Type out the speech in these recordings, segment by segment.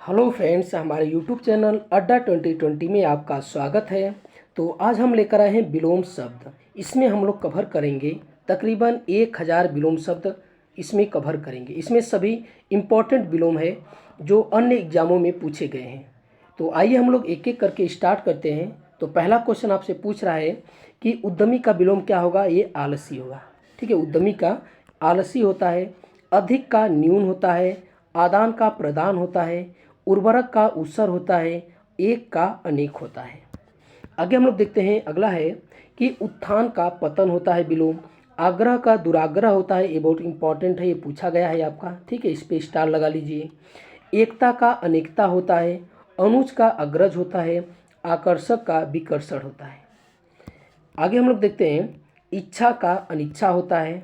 Hello friends, हमारे YouTube channel अड्डा 2020 में आपका स्वागत है। तो आज हम लेकर आए हैं विलोम शब्द। इसमें हम लोग कवर करेंगे तकरीबन 1000 विलोम शब्द इसमें कवर करेंगे। इसमें सभी इम्पोर्टेंट विलोम है जो अन्य एग्जामों में पूछे गए हैं। तो आइए हम लोग एक एक करके स्टार्ट करते हैं। तो पहला क्वेश्चन आपसे पूछ रहा है कि उद्यमी का विलोम क्या होगा। ये आलसी होगा। ठीक है, उद्यमी का आलसी होता है, अधिक का न्यून होता है, आदान का प्रदान होता है, उर्वरक का उसर होता है, एक का अनेक होता है। आगे हम लोग देखते हैं, अगला है कि उत्थान का पतन होता है विलोम, आग्रह का दुराग्रह होता है। ये बहुत इंपॉर्टेंट है, ये पूछा गया है आपका। ठीक है, इस पे स्टार लगा लीजिए। एकता का अनेकता होता है, अनुज का अग्रज होता है, आकर्षक का विकर्षण होता है। आगे हम लोग देखते हैं, इच्छा का अनिच्छा होता है,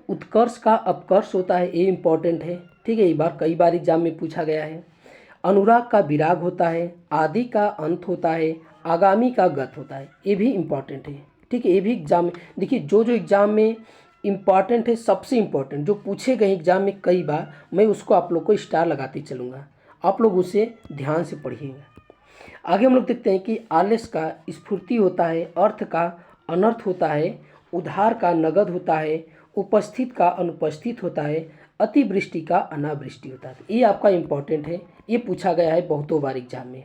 उत्कर्ष का अपकर्ष होता है। ये इंपॉर्टेंट है। ठीक है, कई बार एग्जाम में पूछा गया है। अनुराग का विराग होता है, आदि का अंत होता है, आगामी का गत होता है। ये भी इम्पॉर्टेंट है। ठीक है, ये भी एग्जाम में देखिए, जो जो एग्जाम में इम्पॉर्टेंट है, सबसे इम्पॉर्टेंट जो पूछे गए एग्जाम में कई बार, मैं उसको आप लोग को स्टार लगाते चलूँगा। आप लोग उसे ध्यान से पढ़िएगा। आगे हम लोग देखते हैं कि आलस का स्फूर्ति होता है, अर्थ का अनर्थ होता है, उधार का नगद होता है, उपस्थित का अनुपस्थित होता है, अतिवृष्टि का अनावृष्टि होता है। ये आपका इम्पॉर्टेंट है, ये पूछा गया है बहुतों बार एग्जाम में।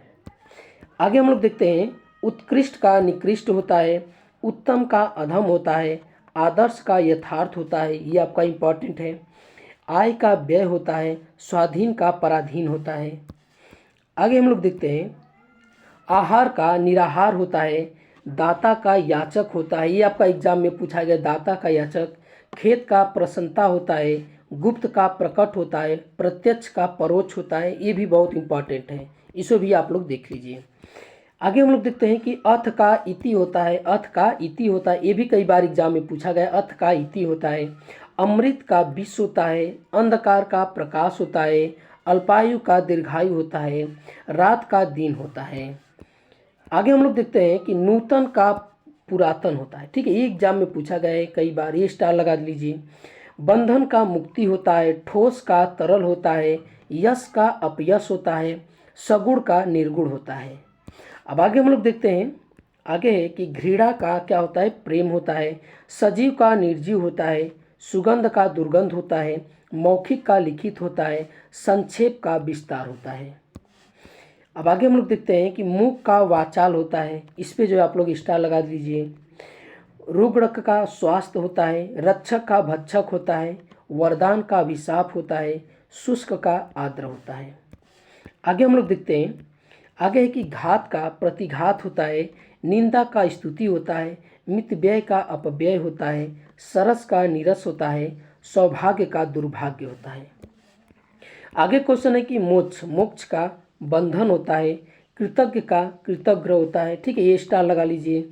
आगे हम लोग देखते हैं, उत्कृष्ट का निकृष्ट होता है, उत्तम का अधम होता है, आदर्श का यथार्थ होता है। ये आपका इम्पॉर्टेंट है। आय का व्यय होता है, स्वाधीन का पराधीन होता है। आगे हम लोग देखते हैं, आहार का निराहार होता है, दाता का याचक होता है। ये आपका एग्जाम में पूछा गया, दाता का याचक। खेत का प्रसन्नता होता है, गुप्त का प्रकट होता है, प्रत्यक्ष का परोक्ष होता है। ये भी बहुत इंपॉर्टेंट है, इसे भी आप लोग देख लीजिए। आगे हम लोग देखते हैं कि अथ का इति होता है, अथ का इति होता है। ये भी कई बार एग्जाम में पूछा गया, अथ का इति होता है। अमृत का विष होता है, अंधकार का प्रकाश होता है, अल्पायु का दीर्घायु होता है, रात का दिन होता है। आगे हम लोग देखते हैं कि नूतन का पुरातन होता है। ठीक है, ये एग्जाम में पूछा गया है कई बार, ये स्टार लगा लीजिए। बंधन का मुक्ति होता है, ठोस का तरल होता है, यश का अपयश होता है, सगुण का निर्गुण होता है। अब आगे हम लोग देखते हैं, आगे है कि घृणा का क्या होता है, प्रेम होता है, सजीव का निर्जीव होता है, सुगंध का दुर्गंध होता है, मौखिक का लिखित होता है, संक्षेप का विस्तार होता है। अब आगे हम लोग देखते हैं कि मूक का वाचाल होता है। इस पे जो आप लोग स्टार लगा दीजिए। रुग्ण का स्वास्थ्य होता है, रक्षक का भक्षक होता है, वरदान का अभिशाप होता है, शुष्क का आर्द्र होता है। आगे हम लोग देखते हैं, आगे है कि घात का प्रतिघात होता है, निंदा का स्तुति होता है, मित व्यय का अपव्यय होता है, सरस का नीरस होता है, सौभाग्य का दुर्भाग्य होता है। आगे क्वेश्चन है कि मोक्ष, मोक्ष का बंधन होता है, कृतज्ञ का कृतज्ञ होता है। ठीक है, ये स्टार लगा लीजिए।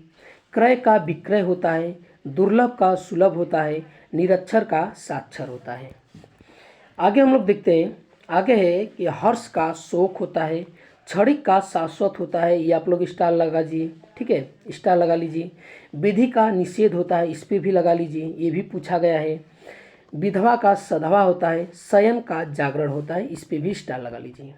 क्रय का विक्रय होता है, दुर्लभ का सुलभ होता है, निरक्षर का साक्षर होता है। आगे हम लोग देखते हैं, आगे है कि हर्ष का शोक होता है, क्षणिक का शाश्वत होता है। ये आप लोग स्टार लगा लीजिए। ठीक है, स्टार लगा लीजिए। विधि का निषेध होता है, इस पर भी लगा लीजिए, ये भी पूछा गया है। विधवा का सधवा होता है, शयन का जागरण होता है, इस पे भी स्टार लगा लीजिए।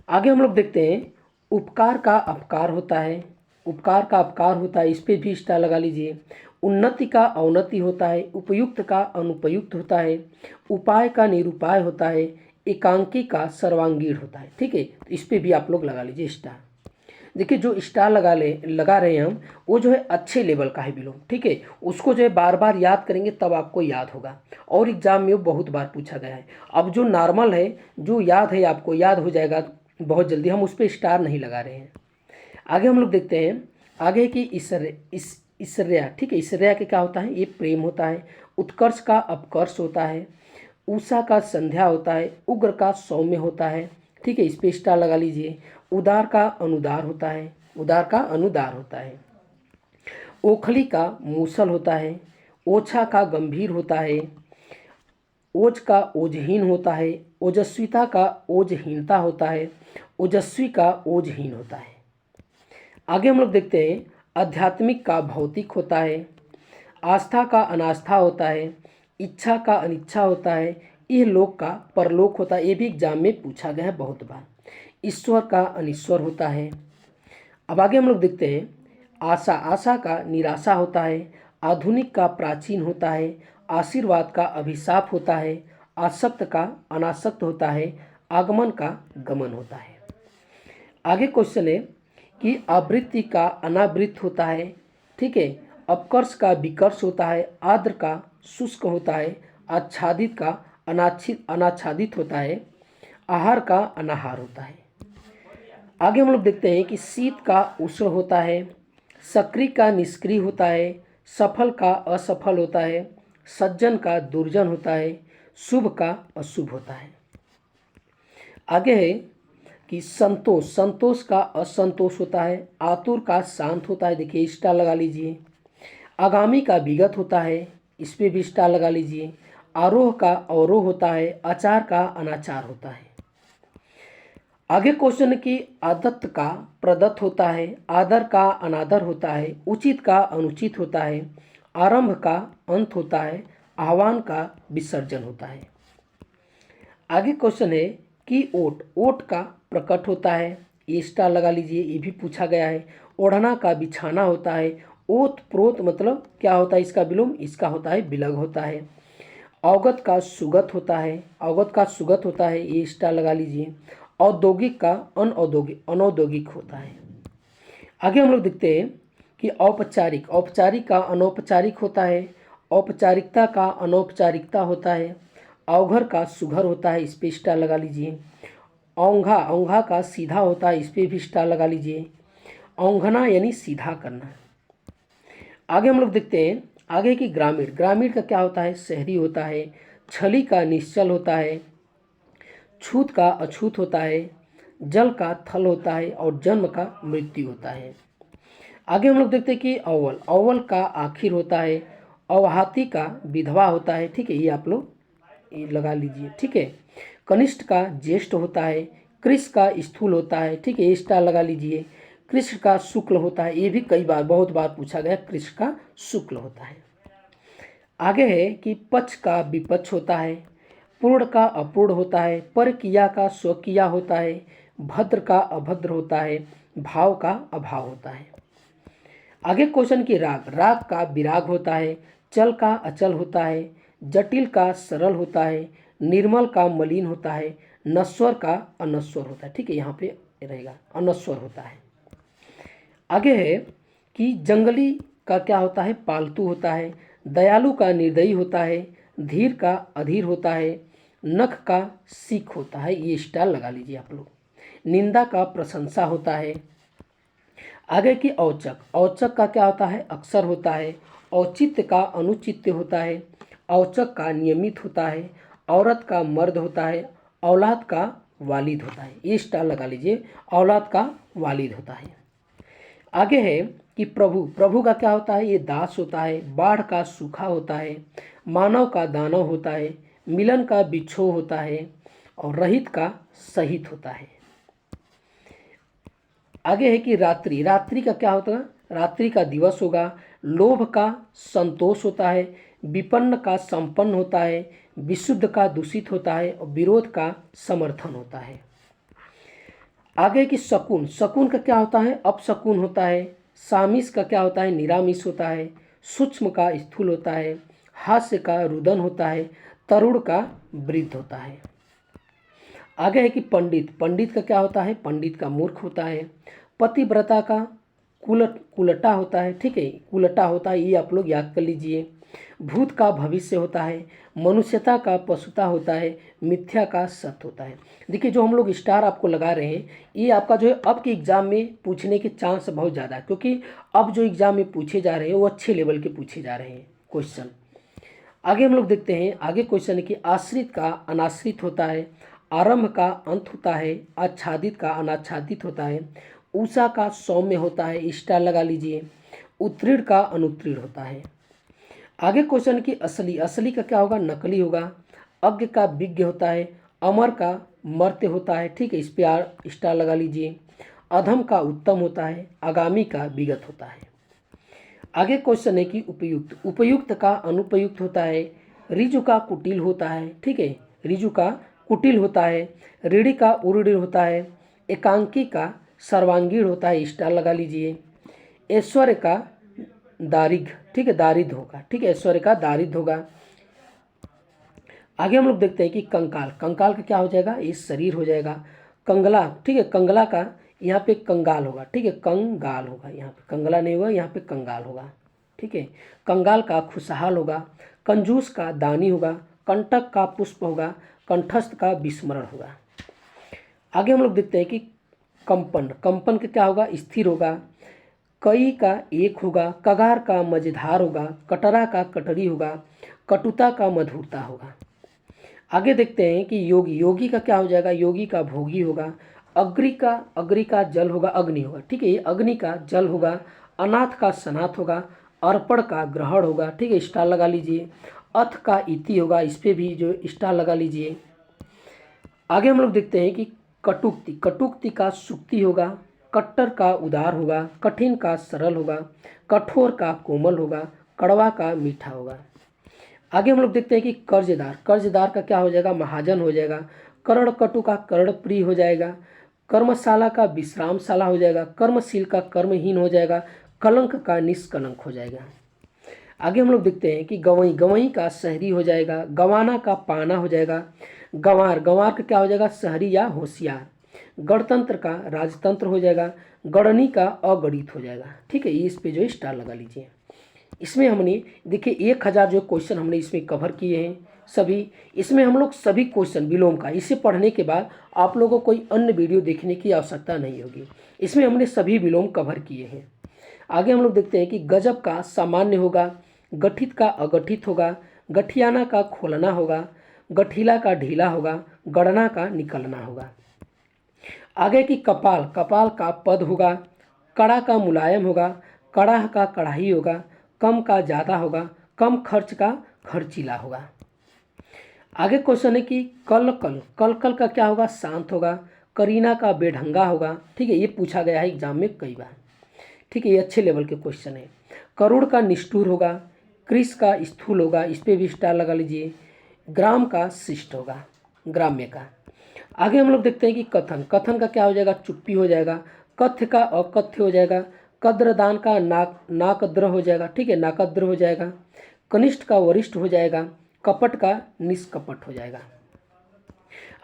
आगे हम लोग देखते हैं, उपकार का अपकार होता है, उपकार का अपकार होता है, इस पे भी स्टार लगा लीजिए। उन्नति का अवनति होता है, उपयुक्त का अनुपयुक्त होता है, उपाय का निरुपाय होता है, एकांकी का सर्वांगीण होता है। ठीक है, तो इस पे भी आप लोग लगा लीजिए स्टार। देखिए, जो स्टार लगा रहे हैं हम, वो जो है अच्छे लेवल का है विलोम। ठीक है, उसको जो है बार बार याद करेंगे तब आपको याद होगा, और एग्जाम में वो बहुत बार पूछा गया है। अब जो नॉर्मल है, जो याद है, आपको याद हो जाएगा बहुत जल्दी, हम उस पर स्टार नहीं लगा रहे हैं। आगे हम लोग देखते हैं, आगे कि ईश्वर्या। ठीक है, ईश्वर्या के क्या होता है, ये प्रेम होता है, उत्कर्ष का अपकर्ष होता है, उषा का संध्या होता है, उग्र का सौम्य होता है। ठीक है, इस पे स्टार लगा लीजिए। उदार का अनुदार होता है, उदार का अनुदार होता है। ओखली का मूसल होता है, ओछा का गंभीर होता है, ओज का ओजहीन होता है, ओजस्विता का ओजहीनता होता है, ओजस्वी का ओजहीन होता है। आगे हम लोग देखते हैं, आध्यात्मिक का भौतिक होता है, आस्था का अनास्था होता है, इच्छा का अनिच्छा होता है, यह लोक का परलोक होता है, ये भी एग्जाम में पूछा गया है बहुत बार। ईश्वर का अनिश्वर होता है। अब आगे हम लोग देखते हैं, आशा, आशा का निराशा होता है, आधुनिक का प्राचीन होता है, आशीर्वाद का अभिशाप होता है, आसक्त का अनासक्त होता है, आगमन का गमन होता है। आगे क्वेश्चन है कि आवृत्ति का अनावृत होता है, ठीक है, अपकर्ष का विकर्ष होता है, आर्द्र का शुष्क होता है, आच्छादित का अनाच्छादित होता है, आहार का अनाहार होता है। आगे हम लोग देखते हैं कि शीत का उष्ण होता है, सक्रिय का निष्क्रिय होता है, सफल का असफल होता है, सज्जन का दुर्जन होता है, शुभ का अशुभ होता है। आगे है कि संतोष, संतोष का असंतोष होता है, आतुर का शांत होता है, देखिए स्टार लगा लीजिए। आगामी का विगत होता है, इस पर भी स्टार लगा लीजिए। आरोह का अवरोह होता है, आचार का अनाचार होता है। आगे क्वेश्चन की आदत का प्रदत्त होता है, आदर का अनादर होता है, उचित का अनुचित होता है, आरंभ का अंत होता है, आह्वान का विसर्जन होता है। आगे क्वेश्चन है कि ओट, ओट का प्रकट होता है, ये स्टार लगा लीजिए, ये भी पूछा गया है। ओढ़ना का बिछाना होता है, ओत प्रोत मतलब क्या होता है इसका विलोम, इसका होता है विलग होता है। अवगत का सुगत होता है, अवगत का सुगत होता है, ये स्टार लगा लीजिए। औद्योगिक का अनौद्योगिक होता है। आगे हम लोग देखते हैं कि औपचारिक, औपचारिक का अनौपचारिक होता है, औपचारिकता का अनौपचारिकता होता है, अवघर का सुघर होता है, इस पे स्टार लगा लीजिए। औंघा, औंघा का सीधा होता है, इस पे भी स्टार लगा लीजिए। औंघना यानी सीधा करना। आगे हम लोग देखते हैं आगे की ग्रामीण, ग्रामीण का क्या होता है, शहरी होता है। छली का निश्चल होता है, छूत का अछूत होता है, जल का थल होता है और जन्म का मृत्यु होता है। आगे हम लोग देखते हैं कि अव्वल, अव्वल का आखिर होता है, अवहाती का विधवा होता है, ठीक है, ये आप लोग ये लगा लीजिए, ठीक है। कनिष्ठ का ज्येष्ठ होता है, कृष का स्थूल होता है, ठीक है, ये स्टार लगा लीजिए। कृष्ण का शुक्ल होता है, ये भी कई बार बहुत बार पूछा गया, कृष्ण का शुक्ल होता है। आगे है कि पक्ष का विपक्ष होता है, पूर्ण का अपूर्ण होता है, परकिया का स्वकिया होता है, भद्र का अभद्र होता है, भाव का अभाव होता है। आगे क्वेश्चन की राग, राग का विराग होता है, चल का अचल होता है, जटिल का सरल होता है, निर्मल का मलिन होता है, नश्वर का अनश्वर होता है, ठीक है, यहाँ पे रहेगा अनश्वर होता है। आगे है कि जंगली का क्या होता है, पालतू होता है, दयालु का निर्दयी होता है, धीर का अधीर होता है, नख का सीख होता है, ये स्टार लगा लीजिए आप लोग। निंदा का प्रशंसा होता है। आगे की औचक, औचक का क्या होता है, अक्षर होता है, औचित्य का अनुचित्य होता है, औचक का नियमित होता है, औरत का मर्द होता है, औलाद का वालिद होता है, ये स्टार लगा लीजिए, औलाद का वालिद होता है। आगे है कि प्रभु, प्रभु का क्या होता है, ये दास होता है, बाढ़ का सूखा होता है, मानव का दानव होता है, मिलन का बिछो होता है और रहित का सहित होता है। आगे है कि रात्रि, रात्रि का क्या होता है, रात्रि का दिवस होगा, लोभ का संतोष होता है, विपन्न का संपन्न होता है, विशुद्ध का दूषित होता है और विरोध का समर्थन होता है। आगे की शकुन, शकुन का क्या होता है, अपशकुन होता है, सामिस का क्या होता है, निरामिष होता है, सूक्ष्म का स्थूल होता है, हास्य का रुदन होता है, तरुण का वृद्ध होता है। आगे है कि पंडित, पंडित का क्या होता है, पंडित का मूर्ख होता है, पतिव्रता का कुलटा होता है, ठीक है, कुलटा होता है, ये आप लोग याद कर लीजिए। भूत का भविष्य होता है, मनुष्यता का पशुता होता है, मिथ्या का सत्य होता है। देखिए जो हम लोग स्टार आपको लगा रहे हैं, ये आपका जो है अब के एग्ज़ाम में पूछने के चांस बहुत ज़्यादा है, क्योंकि अब जो एग्ज़ाम में पूछे जा रहे हैं वो अच्छे लेवल के पूछे जा रहे हैं क्वेश्चन। आगे हम लोग देखते हैं, आगे क्वेश्चन है कि आश्रित का अनाश्रित होता है, आरंभ का अंत होता है, आच्छादित का अनाच्छादित होता है, ऊषा का सौम्य होता है, स्टार लगा लीजिए, उत्तीर्ण का अनुत्तीर्ण होता है। आगे क्वेश्चन की असली, असली का क्या होगा, नकली होगा, अज्ञ का विज्ञ होता है, अमर का मर्त्य होता है, ठीक है, इस पर स्टार लगा लीजिए, अधम का उत्तम होता है, आगामी का विगत होता है। आगे क्वेश्चन है कि उपयुक्त, उपयुक्त का अनुपयुक्त होता है, ऋजु का कुटिल होता है, ठीक है, ऋजु का कुटिल होता है, ऋणी का उरुडिल होता है, एकांकी का सर्वांगीण होता है, स्टार लगा लीजिए। ऐश्वर्य का दारिघ, ठीक है, दारिद्र होगा, ठीक है, ऐश्वर्य का दारिद्र होगा। आगे हम लोग देखते हैं कि कंकाल, कंकाल का क्या हो जाएगा, ये शरीर हो जाएगा। कंगला, ठीक है, कंगला का यहाँ पे कंगाल होगा, ठीक है, कंगाल होगा, यहाँ पे कंगला नहीं होगा, यहाँ पे कंगाल होगा, ठीक है। कंगाल का खुशहाल होगा, कंजूस का दानी होगा, कंटक का पुष्प होगा, कंठस्थ का विस्मरण होगा। आगे हम लोग देखते हैं कि कंपन, कंपन का क्या होगा, स्थिर होगा। कई का एक होगा, कगार का मजेदार होगा, कटरा का कटरी होगा, कटुता का मधुरता होगा। आगे देखते हैं कि योगी, योगी का क्या हो जाएगा, योगी का भोगी होगा। अग्रि का जल होगा, अग्नि होगा, ठीक है, ये अग्नि का जल होगा। अनाथ का सनाथ होगा, अर्पण का ग्रहण होगा, ठीक है, स्टार लगा लीजिए। अथ का इति होगा, इस पर भी जो स्टार लगा लीजिए। आगे हम लोग देखते हैं कि कटुक्ति, कटुक्ति का सुक्ति होगा, कट्टर का उदार होगा, कठिन का सरल होगा, कठोर का कोमल होगा, कड़वा का मीठा होगा। आगे हम लोग देखते हैं कि कर्जदार, कर्जदार का क्या हो जाएगा, महाजन हो जाएगा। कर्ण कटु का कर्ण प्रिय हो जाएगा। कर्मशाला का विश्रामशाला हो जाएगा। कर्मशील का कर्महीन हो जाएगा। कलंक का निष्कलंक हो जाएगा। आगे हम लोग देखते हैं कि गवई, गवई का शहरी हो जाएगा। गवाना का पाना हो जाएगा। गंवार, गंवार का क्या हो जाएगा, शहरी या होशियार। गणतंत्र का राजतंत्र हो जाएगा। गणनी का अगणित हो जाएगा, ठीक है, ये इस पे जो स्टार लगा लीजिए। इसमें हमने देखिए 1000 जो क्वेश्चन हमने इसमें कवर किए हैं सभी। इसमें हम लोग सभी क्वेश्चन विलोम का, इसे पढ़ने के बाद आप लोगों को कोई अन्य वीडियो देखने की आवश्यकता नहीं होगी। इसमें हमने सभी विलोम कवर किए हैं। आगे हम लोग देखते हैं कि गजब का सामान्य होगा, गठित का अगठित होगा, गठियाना का खोलना होगा, गठीला का ढीला होगा, गणना का निकलना होगा। आगे की कपाल, कपाल का पद होगा, कड़ा का मुलायम होगा, कड़ाह का कढ़ाई होगा, कम का ज़्यादा होगा, कम खर्च का खर्चीला होगा। आगे क्वेश्चन है कि कल कल, कल कल का क्या होगा, शांत होगा। करीना का बेढंगा होगा, ठीक है, ये पूछा गया है एग्जाम में कई बार, ठीक है, ये अच्छे लेवल के क्वेश्चन है। करुण का निष्ठुर होगा। कृष का स्थूल होगा, इस पर भी स्टार लगा लीजिए। ग्राम का शिष्ट होगा, ग्राम्य का। आगे हम लोग देखते हैं कि कथन, कथन का क्या हो जाएगा, चुप्पी हो जाएगा। कथ्य का अकथ्य हो जाएगा। कद्रदान का नाकद्र हो जाएगा, ठीक है, नाकद्र हो जाएगा। कनिष्ठ का वरिष्ठ हो जाएगा। कपट का निष्कपट हो जाएगा।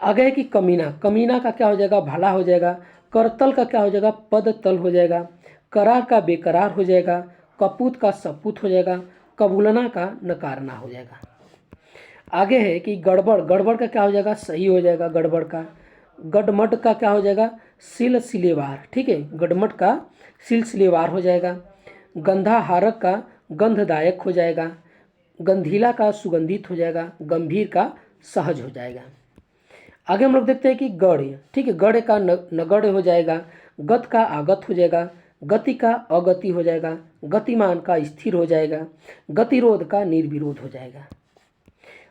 आगे है कि कमीना, कमीना का क्या हो जाएगा, भला हो जाएगा। करतल का क्या हो जाएगा, पद तल हो जाएगा। करार का बेकरार हो जाएगा। कपूत का सपूत हो जाएगा। कबूलना का नकारना हो जाएगा। आगे है कि गड़बड़, गड़बड़ का क्या हो जाएगा, सही हो जाएगा गड़बड़ का। गडमड का क्या हो जाएगा, सिलसिलेवार, ठीक है, गडमड का सिलसिलेवार हो जाएगा। गंधा हारक का गंधदायक हो जाएगा। गंधीला का सुगंधित हो जाएगा। गंभीर का सहज हो जाएगा। आगे हम लोग देखते हैं कि गढ़, ठीक है, गढ़ का नगढ़ हो जाएगा। गत का आगत हो जाएगा। गति का अगति हो जाएगा। गतिमान का स्थिर हो जाएगा। गतिरोध का निर्विरोध हो जाएगा।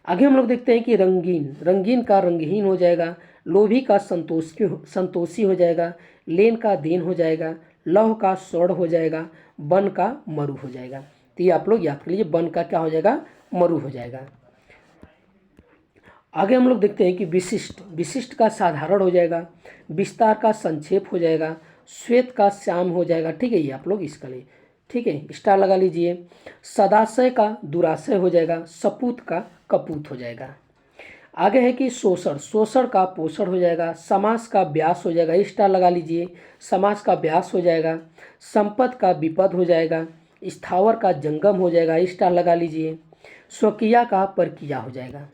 आगे हम लोग देखते हैं कि रंगीन, रंगीन का रंगहीन हो जाएगा। लोभी का संतोषी हो जाएगा। लेन का देन हो जाएगा। लौह का स्वर्ण हो जाएगा। वन का मरु हो जाएगा। तो ये आप लोग याद कर लीजिए, वन का क्या हो जाएगा, मरु हो जाएगा। आगे हम लोग देखते हैं कि विशिष्ट, विशिष्ट का साधारण हो जाएगा। विस्तार का संक्षेप हो जाएगा। श्वेत का श्याम हो जाएगा, ठीक है, ये आप लोग इसका लिए, ठीक है, स्टार लगा लीजिए। सदाशय का दुराशय हो जाएगा। सपूत का कपूत हो जाएगा। आगे है कि शोषण, शोषण का पोषण हो जाएगा। समास का व्यास हो जाएगा, स्टार लगा लीजिए, समास का व्यास हो जाएगा। संपद का विपद हो जाएगा। स्थावर का जंगम हो जाएगा, स्टार लगा लीजिए। स्वकीया का परकिया हो जाएगा।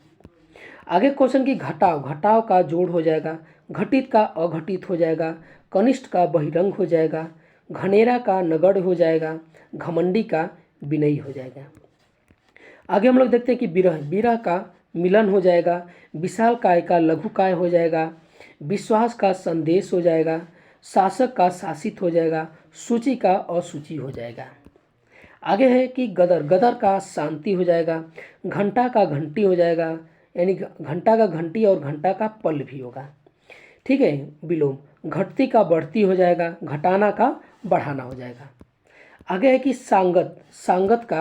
आगे क्वेश्चन की घटाव, घटाव का जोड़ हो जाएगा। घटित का अघटित हो जाएगा। कनिष्ठ का बहिरंग हो जाएगा। घनेरा का नगढ़ हो जाएगा। घमंडी का विनयी हो जाएगा। आगे हम लोग देखते हैं कि विरह, विरह का मिलन हो जाएगा। विशाल काय का लघु काय हो जाएगा। विश्वास का संदेश हो जाएगा। शासक का शासित हो जाएगा। सूची का असूची हो जाएगा। आगे है कि गदर, गदर का शांति हो जाएगा। घंटा का घंटी हो जाएगा, यानी घंटा का घंटी और घंटा का पल भी होगा, ठीक है, विलोम। घटती का बढ़ती हो जाएगा। घटाना का बढ़ाना हो जाएगा। आगे है कि सांगत, सांगत का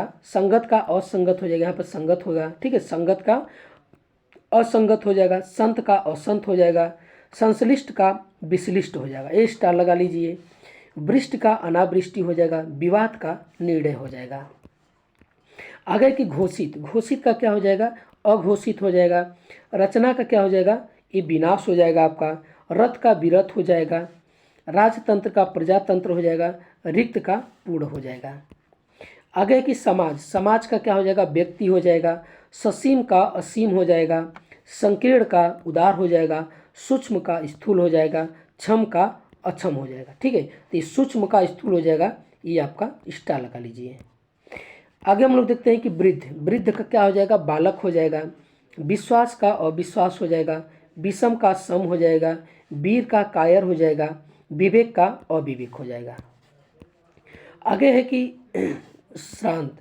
असंगत हो जाएगा, यहाँ पर संगत होगा, ठीक है, संगत का असंगत हो जाएगा, संत का असंत हो जाएगा, संश्लिष्ट का विश्लिष्ट हो जाएगा, ये स्टार लगा लीजिए। वृष्टि का अनावृष्टि हो जाएगा, विवाद का निर्णय हो जाएगा। आगे की घोषित, घोषित का क्या हो जाएगा, अघोषित हो जाएगा। रचना का क्या हो जाएगा, ये विनाश हो जाएगा आपका। रथ का विरथ हो जाएगा। राजतंत्र का प्रजातंत्र हो जाएगा। रिक्त का पूर्ण हो जाएगा। आगे की समाज, समाज का क्या हो जाएगा, व्यक्ति हो जाएगा। ससीम का असीम हो जाएगा। संकीर्ण का उदार हो जाएगा। सूक्ष्म का स्थूल हो जाएगा। क्षम का अक्षम हो जाएगा। ठीक है, तो ये सूक्ष्म का स्थूल हो जाएगा, ये आपका स्टार लगा लीजिए। आगे हम लोग देखते हैं कि वृद्ध, वृद्ध का क्या हो जाएगा, बालक हो जाएगा। विश्वास का अविश्वास हो जाएगा। विषम का सम हो जाएगा। वीर का कायर हो जाएगा। विवेक का अविवेक हो जाएगा। आगे है कि श्रांत,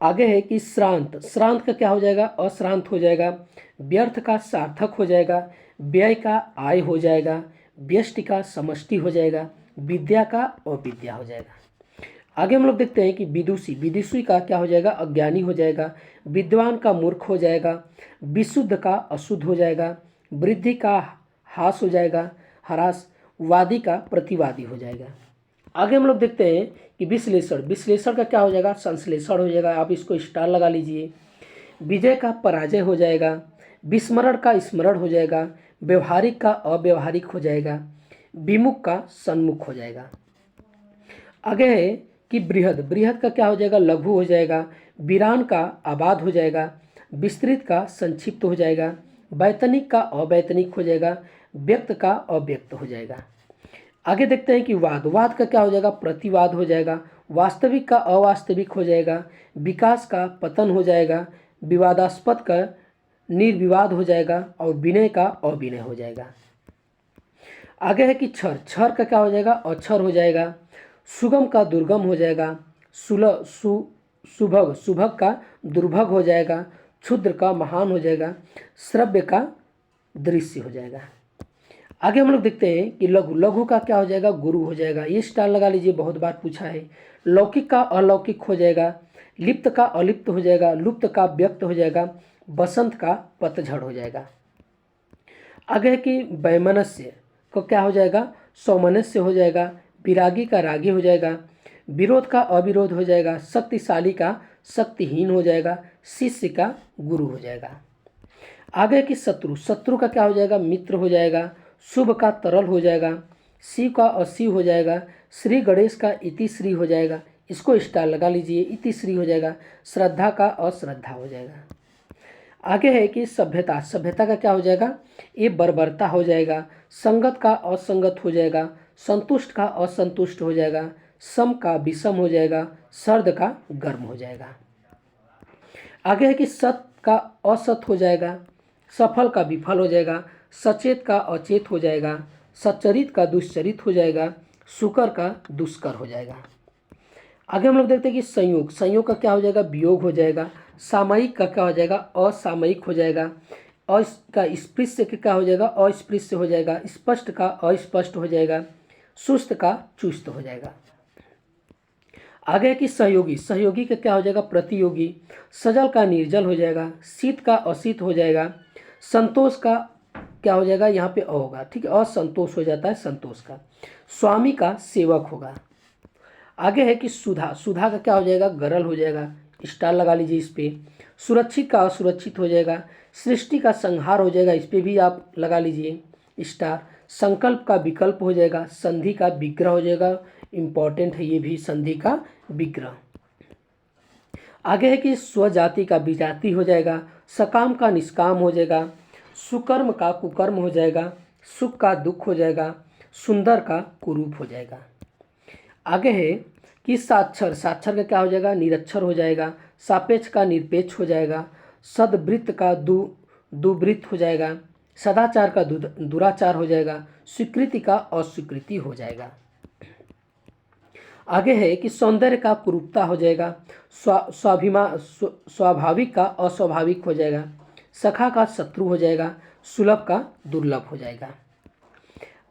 आगे है कि श्रांत, श्रांत का क्या हो जाएगा, अश्रांत हो जाएगा। व्यर्थ का सार्थक हो जाएगा। व्यय का आय हो जाएगा। व्यष्टि का समष्टि हो जाएगा। विद्या का अविद्या हो जाएगा। आगे हम लोग देखते हैं कि विदुषी, विदुषी का क्या हो जाएगा, अज्ञानी हो जाएगा। विद्वान का मूर्ख हो जाएगा। विशुद्ध का अशुद्ध हो जाएगा। वृद्धि का हास हो जाएगा, हरास। वादी का प्रतिवादी हो जाएगा। आगे हम लोग देखते हैं कि विश्लेषण, विश्लेषण का क्या हो जाएगा, संश्लेषण हो जाएगा, आप इसको स्टार लगा लीजिए। विजय का पराजय हो जाएगा। विस्मरण का स्मरण हो जाएगा। व्यवहारिक का अव्यवहारिक हो जाएगा। विमुख का सन्मुख हो जाएगा। आगे है कि बृहद, बृहद का क्या हो जाएगा, लघु हो जाएगा। वीरान का आबाद हो जाएगा। विस्तृत का संक्षिप्त हो जाएगा। वैतनिक का अवैतनिक हो जाएगा। व्यक्त का अव्यक्त हो जाएगा। आगे देखते हैं कि वाद, वाद का क्या हो जाएगा, प्रतिवाद हो जाएगा। वास्तविक का अवास्तविक हो जाएगा। विकास का पतन हो जाएगा। विवादास्पद का निर्विवाद हो जाएगा। और विनय का अविनय हो जाएगा। आगे है कि क्षर, क्षर का क्या हो जाएगा, अक्षर हो जाएगा। सुगम का दुर्गम हो जाएगा। सुभग, सुभग का दुर्भग हो जाएगा। क्षुद्र का महान हो जाएगा। श्रव्य का दृश्य हो जाएगा। आगे हम लोग देखते हैं कि लघु, लघु का क्या हो जाएगा, गुरु हो जाएगा, ये स्टार लगा लीजिए, बहुत बार पूछा है। लौकिक का अलौकिक हो जाएगा। लिप्त का अलिप्त हो जाएगा। लुप्त का व्यक्त हो जाएगा। बसंत का पतझड़ हो जाएगा। आगे है कि वैमनस्य को क्या हो जाएगा, सौमनस्य हो जाएगा। विरागी का रागी हो जाएगा। विरोध का अविरोध हो जाएगा। शक्तिशाली का शक्तिहीन हो जाएगा। शिष्य का गुरु हो जाएगा। आगे की शत्रु, शत्रु का क्या हो जाएगा, मित्र हो जाएगा। शुभ का तरल हो जाएगा। शिव का अशिव हो जाएगा। श्री गणेश का इति श्री हो जाएगा, इसको स्टार लगा लीजिए, इति श्री हो जाएगा। श्रद्धा का अश्रद्धा हो जाएगा। आगे है कि सभ्यता, सभ्यता का क्या हो जाएगा, ये बर्बरता हो जाएगा। संगत का असंगत हो जाएगा। संतुष्ट का असंतुष्ट हो जाएगा। सम का विषम हो जाएगा। सर्द का गर्म हो जाएगा। आगे है कि सत का असत हो जाएगा। सफल का विफल हो जाएगा। सचेत का अचेत हो जाएगा। सच्चरित का दुश्चरित हो जाएगा। सुकर का दुष्कर हो जाएगा। आगे हम लोग देखते हैं कि संयोग, संयोग का क्या हो जाएगा, वियोग हो जाएगा। सामयिक का क्या हो जाएगा, असामयिक हो जाएगा। का स्पृश्य का क्या हो जाएगा, अस्पृश्य हो जाएगा। स्पष्ट का अस्पष्ट हो जाएगा। सुस्त का चुस्त हो जाएगा। आगे कि सहयोगी, सहयोगी का क्या हो जाएगा, प्रतियोगी। सजल का निर्जल हो जाएगा। शीत का अशीत हो जाएगा। संतोष का क्या हो जाएगा, यहाँ पे अ होगा, ठीक है, असंतोष हो जाता है संतोष का। स्वामी का सेवक होगा। आगे है कि सुधा, सुधा का क्या हो जाएगा, गरल हो जाएगा, स्टार लगा लीजिए इस पे। सुरक्षित का असुरक्षित हो जाएगा। सृष्टि का संहार हो जाएगा, इस पे भी आप लगा लीजिए स्टार। संकल्प का विकल्प हो जाएगा। संधि का विग्रह हो जाएगा, इंपॉर्टेंट है ये भी, संधि का विग्रह। आगे है कि स्वजाति का विजाति हो जाएगा। सकाम का निष्काम हो जाएगा। सुकर्म का कुकर्म हो जाएगा। सुख का दुख हो जाएगा। सुंदर का कुरूप हो जाएगा। आगे है कि साक्षर, साक्षर का क्या हो जाएगा, निरक्षर हो जाएगा। सापेक्ष का निरपेक्ष हो जाएगा। सदवृत्त का दुवृत्त हो जाएगा। सदाचार का दुराचार हो जाएगा। स्वीकृति का अस्वीकृति हो जाएगा। आगे है कि सौंदर्य का कुरूपता हो जाएगा। स्वाभाविक का अस्वाभाविक हो जाएगा। सखा का शत्रु हो जाएगा। सुलभ का दुर्लभ हो जाएगा।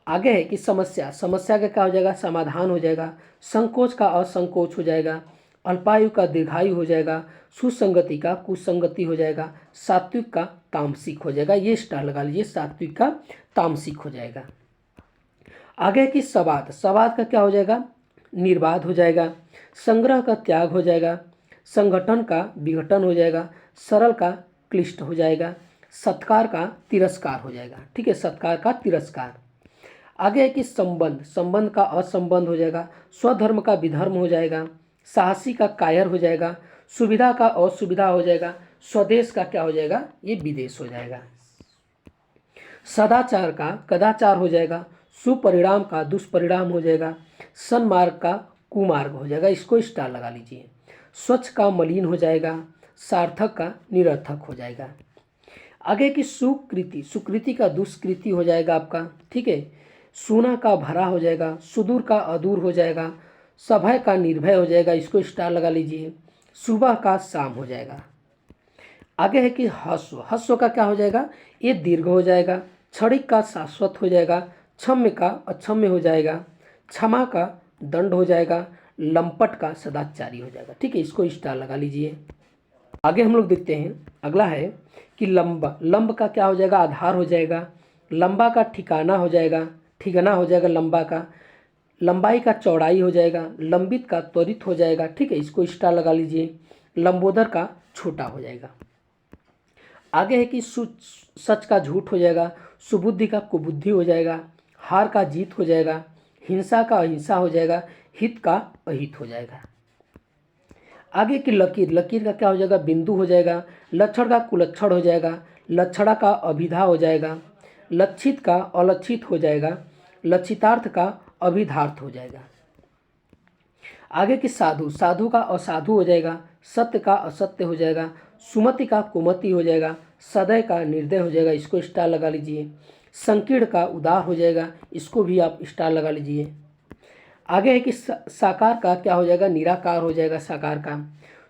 आगे है कि समस्या, समस्या का क्या हो जाएगा, समाधान हो जाएगा। संकोच का असंकोच हो जाएगा। अल्पायु का दीर्घायु हो जाएगा, सुसंगति का कुसंगति हो जाएगा, सात्विक का तामसिक हो जाएगा। ये स्टार लगा लीजिए, सात्विक का तामसिक हो जाएगा। आगे की सवाद, सवाद का क्या हो जाएगा, निर्बाध हो जाएगा, संग्रह का त्याग हो जाएगा, संगठन का विघटन हो जाएगा, सरल का क्लिष्ट हो जाएगा, सत्कार का तिरस्कार हो जाएगा। ठीक है, सत्कार का तिरस्कार। आगे है कि संबंध, संबंध का असंबंध हो जाएगा, स्वधर्म का विधर्म हो जाएगा, साहसी का कायर हो जाएगा, सुविधा का असुविधा हो जाएगा, स्वदेश का क्या हो जाएगा, ये विदेश हो जाएगा। सदाचार का कदाचार हो जाएगा, सुपरिणाम का दुष्परिणाम हो जाएगा, सन्मार्ग का कुमार्ग हो जाएगा। इसको स्टार लगा लीजिए। स्वच्छ का मलिन हो जाएगा, सार्थक का निरर्थक हो जाएगा। आगे की सुकृति, सुकृति का दुष्कृति हो जाएगा आपका। ठीक है, सूना का भरा हो जाएगा, सुदूर का अदूर हो जाएगा, सभय का निर्भय हो जाएगा। इसको स्टार लगा लीजिए। सुबह का शाम हो जाएगा। आगे है कि हस्व, हस्व का क्या हो जाएगा, ये दीर्घ हो जाएगा, क्षणिक का शाश्वत हो जाएगा, क्षम्य का अक्षम्य हो जाएगा, क्षमा का दंड हो जाएगा, लंपट का सदाचारी हो जाएगा। ठीक है, इसको स्टार लगा लीजिए। आगे हम लोग देखते हैं, अगला है कि लंब, लंब का क्या हो जाएगा, आधार हो जाएगा, लंबा का ठिकाना हो जाएगा, ठिकाना हो जाएगा लंबा का, लंबाई का चौड़ाई हो जाएगा, लंबित का त्वरित हो जाएगा। ठीक है, इसको स्टार लगा लीजिए। लंबोदर का छोटा हो जाएगा। आगे है कि सच का झूठ हो जाएगा, सुबुद्धि का कुबुद्धि हो जाएगा, हार का जीत हो जाएगा, हिंसा का अहिंसा हो जाएगा, हित का अहित हो जाएगा। आगे की लकीर, लकीर का क्या हो जाएगा, बिंदु हो जाएगा, लक्षण का कुलक्षण हो जाएगा, लक्षणा का अभिधा हो जाएगा, लक्षित का अलक्षित हो जाएगा, लक्षितार्थ का अभिधार्थ हो जाएगा। आगे की साधु, साधु का असाधु हो जाएगा, सत्य का असत्य हो जाएगा, सुमति का कुमति हो जाएगा, सदय का निर्दय हो जाएगा। इसको स्टार लगा लीजिए। संकीर्ण का उदार हो जाएगा, इसको भी आप स्टार लगा लीजिए। आगे है कि साकार का क्या हो जाएगा, निराकार हो जाएगा साकार का,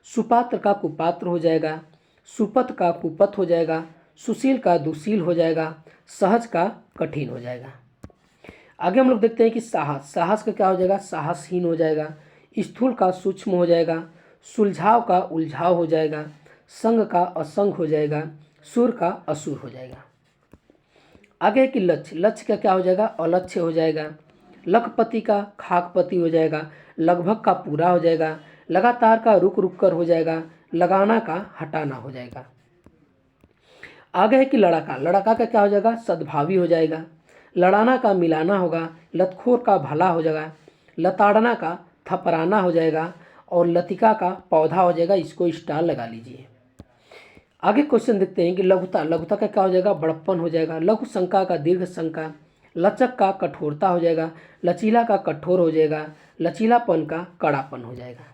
सुपात्र का कुपात्र हो जाएगा, सुपथ का कुपथ हो जाएगा, सुशील का दुशील हो जाएगा, सहज का कठिन हो जाएगा। आगे हम लोग देखते हैं कि साहस, साहस का क्या हो जाएगा, साहसहीन हो जाएगा, स्थूल का सूक्ष्म हो जाएगा, सुलझाव का उलझाव हो जाएगा, संग का असंग हो जाएगा, सुर का असुर हो जाएगा। आगे कि लक्ष्य, लक्ष्य का क्या हो जाएगा, अलक्ष्य हो जाएगा, लखपति का खाकपति हो जाएगा, लगभग का पूरा हो जाएगा, लगातार का रुक रुक कर हो जाएगा, लगाना का हटाना हो जाएगा। आगे है कि लड़ाका, लड़ाका का क्या हो जाएगा, सद्भावी हो जाएगा, लड़ाना का मिलाना होगा, लतखोर का भला हो जाएगा, लताड़ना का थपराना हो जाएगा, और लतिका का पौधा हो जाएगा। इसको स्टार लगा लीजिए। आगे क्वेश्चन देखते हैं कि लघुता, लघुता का क्या हो जाएगा, बड़प्पन हो जाएगा, लघु शंका का दीर्घ शंका, लचक का कठोरता हो जाएगा, लचीला का कठोर हो जाएगा, लचीलापन का कड़ापन हो जाएगा।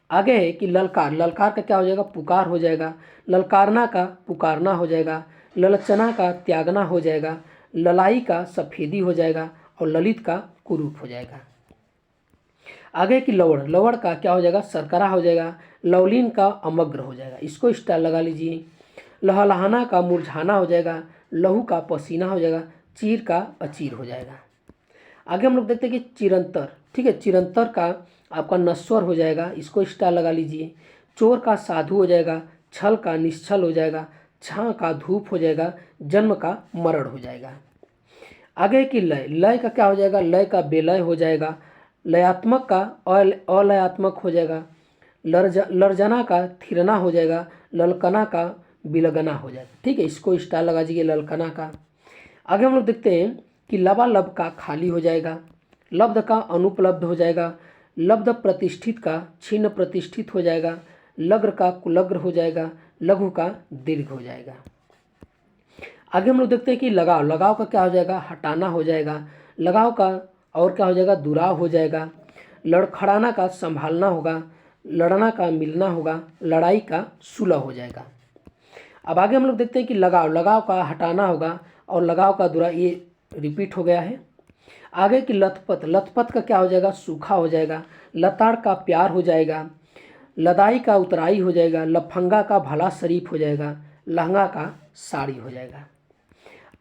आगे है कि ललकार, ललकार का क्या हो जाएगा, पुकार हो जाएगा, ललकारना का पुकारना हो जाएगा, ललचना का त्यागना हो जाएगा, ललाई का सफेदी हो जाएगा, और ललित का कुरूप हो जाएगा। आगे की लवड़, लवड़ का क्या हो जाएगा, सरकरा हो जाएगा, लवलीन का अमग्र हो जाएगा। इसको स्टार लगा लीजिए। लहलहाना का मुरझाना हो जाएगा, लहू का पसीना हो जाएगा, चीर का अचीर हो जाएगा। आगे हम लोग देखते हैं कि चिरंतर, ठीक है, चिरंतर का आपका नश्वर हो जाएगा। इसको स्टार लगा लीजिए। चोर का साधु हो जाएगा, छल का निश्छल हो जाएगा, छाँ का धूप हो जाएगा, जन्म का मरण हो जाएगा। आगे की लय, लय का क्या हो जाएगा, लय का बेलय हो जाएगा, लयात्मक का अलयात्मक हो जाएगा, लर्जना का थिरना हो जाएगा, ललकना का बिलगना हो जाएगा। ठीक है, इसको स्टार लगा दीजिए ललकना का। आगे हम लोग देखते हैं कि लबालब का खाली हो जाएगा, लब्ध का अनुपलब्ध हो जाएगा, लब्ध प्रतिष्ठित का छिन्न प्रतिष्ठित हो जाएगा, लग्र का कुलग्र हो जाएगा, लघु का दीर्घ हो जाएगा। आगे हम लोग देखते हैं कि लगाव, लगाव का क्या हो जाएगा, हटाना हो जाएगा, लगाव का और क्या हो जाएगा, दुराव हो जाएगा, लड़खड़ाना का संभालना होगा, लड़ना का मिलना होगा, लड़ाई का सुलह हो जाएगा। अब आगे हम लोग देखते हैं कि लगाव, लगाव का हटाना होगा, और लगाव का दुरा, ये रिपीट हो गया है। आगे की लथपथ, लथपथ का क्या हो जाएगा, सूखा हो जाएगा, लताड़ का प्यार हो जाएगा, लदाई का उतराई हो जाएगा, लफंगा का भला शरीफ हो जाएगा, लहंगा का साड़ी हो जाएगा।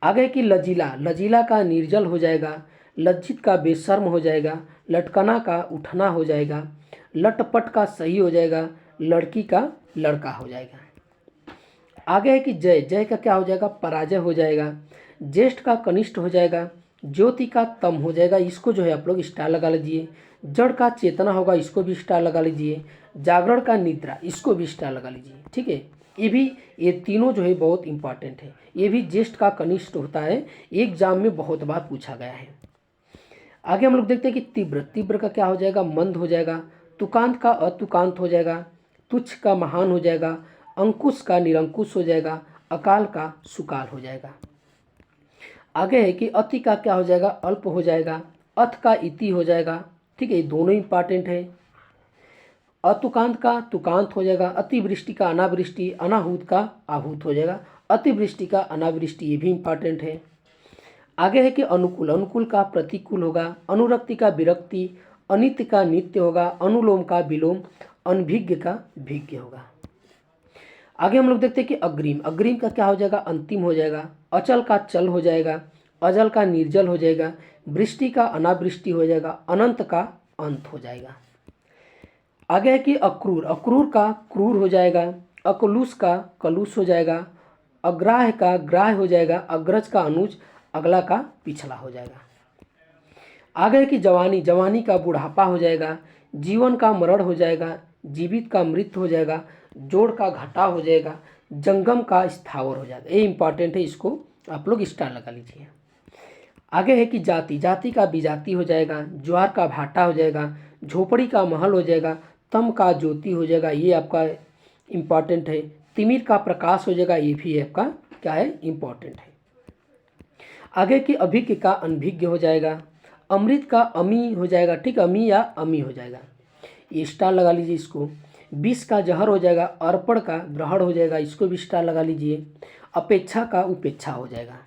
आगे की लजीला, लजीला का निर्जल हो जाएगा, लज्जित का बेशर्म हो जाएगा, लटकना का उठना हो जाएगा, लटपट का सही हो जाएगा, लड़की का लड़का हो जाएगा। आगे है कि जय, जय का क्या हो जाएगा, पराजय हो जाएगा, ज्येष्ठ का कनिष्ठ हो जाएगा, ज्योति का तम हो जाएगा, इसको जो है आप लोग स्टार लगा लीजिए। जड़ का चेतना होगा, इसको भी स्टार लगा लीजिए। जागरण का निद्रा, इसको भी स्टार लगा लीजिए। ठीक है, ये तीनों जो है बहुत इंपॉर्टेंट है। ये भी ज्येष्ठ का कनिष्ठ होता है, एग्जाम में बहुत बार पूछा गया है। आगे हम लोग देखते हैं कि तीव्र, तीव्र का क्या हो जाएगा, मंद हो जाएगा, तुकांत का अतुकांत हो जाएगा, तुच्छ का महान हो जाएगा, अंकुश का निरंकुश हो जाएगा, अकाल का सुकाल हो जाएगा। आगे है कि अति का क्या हो जाएगा, अल्प हो जाएगा, अथ का इति हो जाएगा। ठीक है, ये दोनों इंपॉर्टेंट है। अतुकांत का तुकांत हो जाएगा, अतिवृष्टि का अनावृष्टि, अनाहूत का आहूत हो जाएगा, अतिवृष्टि का अनावृष्टि, ये भी इंपॉर्टेंट है। आगे है कि अनुकूल, अनुकूल का प्रतिकूल होगा, अनुरक्ति का विरक्ति, अनित्य का नित्य होगा, अनुलोम का विलोम, अनभिज्ञ का भिज्ञ होगा। आगे हम लोग देखते हैं कि अग्रिम, अग्रिम का क्या हो जाएगा, अंतिम हो जाएगा, अचल का चल हो जाएगा, अजल का निर्जल हो जाएगा, वृष्टि का अनावृष्टि हो जाएगा, अनंत का अंत हो जाएगा। आगे है कि अक्रूर, अक्रूर का क्रूर हो जाएगा, अकलुष का कलुष हो जाएगा, अग्राह्य का ग्राह्य हो जाएगा, अग्रज का अनुज, अगला का पिछला हो जाएगा। आगे है कि जवानी, जवानी का बुढ़ापा हो जाएगा, जीवन का मरण हो जाएगा, जीवित का मृत हो जाएगा, जोड़ का घटा हो जाएगा, जंगम का स्थावर हो जाएगा। ये इंपॉर्टेंट है, इसको आप लोग स्टार लगा लीजिए। आगे है कि जाति, जाति का विजाति हो जाएगा, ज्वार का भाटा हो जाएगा, झोपड़ी का महल हो जाएगा, तम का ज्योति हो जाएगा, ये आपका इम्पॉर्टेंट है। तिमिर का प्रकाश हो जाएगा, ये भी आपका क्या है, इम्पॉर्टेंट है। आगे की अभिज्ञ का अनभिज्ञ हो जाएगा, अमृत का अमी हो जाएगा। ठीक, अमी या अमी हो जाएगा, ये स्टार लगा लीजिए इसको। विष का जहर हो जाएगा, अर्पण का ग्रहण हो जाएगा, इसको भी स्टार लगा लीजिए। अपेक्षा का उपेक्षा हो जाएगा।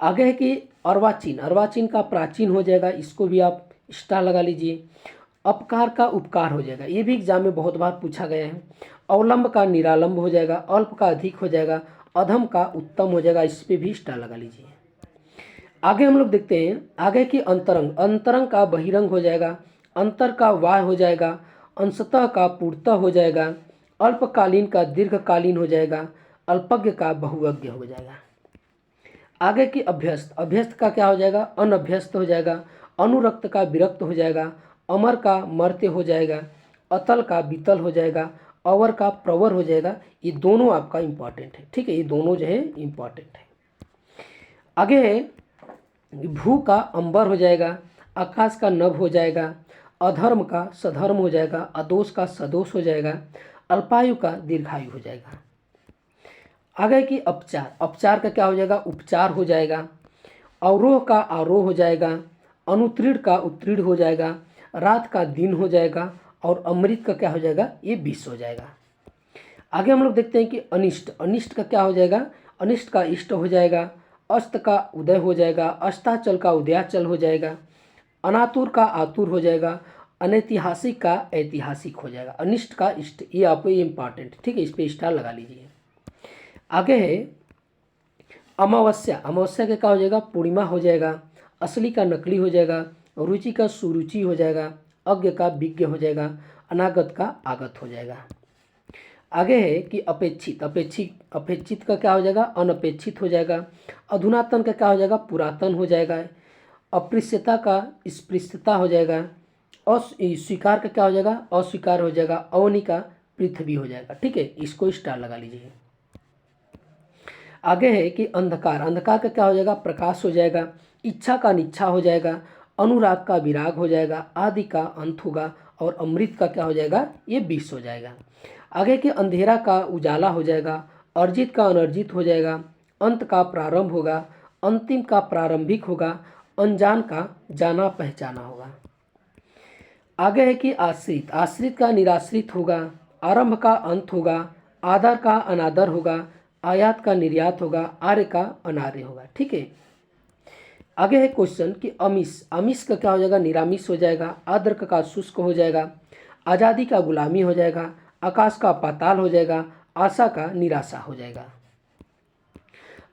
आगे है कि अर्वाचीन, अर्वाचीन का प्राचीन हो जाएगा, इसको भी आप स्टार लगा लीजिए। अपकार का उपकार हो जाएगा, ये भी एग्जाम में बहुत बार पूछा गया है। अवलंब का निरालंब हो जाएगा, अल्प का अधिक हो जाएगा, अधम का उत्तम हो जाएगा, इस पे भी स्टार लगा लीजिए। आगे हम लोग देखते हैं, आगे की अंतरंग, अंतरंग का बहिरंग हो जाएगा, अंतर का वाय हो जाएगा, अंशतः का पूर्णतः हो जाएगा, अल्पकालीन का दीर्घकालीन हो जाएगा, अल्पज्ञ का बहुज्ञ हो जाएगा। आगे की अभ्यस्त, अभ्यस्त का क्या हो जाएगा, अनभ्यस्त हो जाएगा, अनुरक्त का विरक्त हो जाएगा, अमर का मर्त्य हो जाएगा, अतल का वितल हो जाएगा, अवर का प्रवर हो जाएगा। ये दोनों आपका इंपॉर्टेंट है। ठीक है, ये दोनों जो है इंपॉर्टेंट है। आगे है भू का अंबर हो जाएगा, आकाश का नभ हो जाएगा, अधर्म का सधर्म हो जाएगा, अदोष का सदोष हो जाएगा, अल्पायु का दीर्घायु हो जाएगा। आगे की अपचार, अपचार का क्या हो जाएगा, उपचार हो जाएगा, अवरोह का आरोह हो जाएगा, अनुतीर्ण का उत्तीर्ण हो जाएगा, रात का दिन हो जाएगा, और अमृत का क्या हो जाएगा, ये विष हो जाएगा। आगे हम लोग देखते हैं कि अनिष्ट, अनिष्ट का क्या हो जाएगा, अनिष्ट का इष्ट हो जाएगा, अस्त का उदय हो जाएगा, अस्ताचल का उदयाचल हो जाएगा, अनातुर का आतुर हो जाएगा, अनैतिहासिक का ऐतिहासिक हो जाएगा, अनिष्ट का इष्ट, ये आपको ये इंपॉर्टेंट। ठीक है, इस पर स्टार लगा लीजिए। आगे है अमावस्या, अमावस्या का क्या हो जाएगा, पूर्णिमा हो जाएगा, असली का नकली हो जाएगा, रुचि का सुरुचि हो जाएगा, अज्ञ का विज्ञ हो जाएगा, अनागत का आगत हो जाएगा। आगे है कि अपेक्षित, अपेक्षित का क्या हो जाएगा, अनपेक्षित हो जाएगा, अधुनातन का क्या हो जाएगा, पुरातन हो जाएगा, अप्रियता का स्पृश्यता हो जाएगा, अस्वीकार का क्या हो जाएगा, अस्वीकार हो जाएगा, अवनी का पृथ्वी हो जाएगा। ठीक है, इसको स्टार लगा लीजिए। आगे है कि अंधकार, अंधकार का क्या हो जाएगा, प्रकाश हो जाएगा, इच्छा का निच्छा हो जाएगा, अनुराग का विराग हो जाएगा, आदि का अंत होगा, और अमृत का क्या हो जाएगा, ये विष हो जाएगा। आगे के अंधेरा का उजाला हो जाएगा, अर्जित का अनर्जित हो जाएगा, अंत का प्रारंभ होगा, अंतिम का प्रारंभिक होगा, अनजान का जाना पहचाना होगा। आगे है कि आश्रित, आश्रित का निराश्रित होगा, आरंभ का अंत होगा, आदर का अनादर होगा, आयात का निर्यात होगा, आर्य का अनार्य होगा। ठीक है, आगे है क्वेश्चन कि अमिश, अमिश का क्या हो जाएगा, निरामिष हो जाएगा, आद्रक का शुष्क हो जाएगा, आज़ादी का गुलामी हो जाएगा, आकाश का पाताल हो जाएगा, आशा का निराशा हो जाएगा।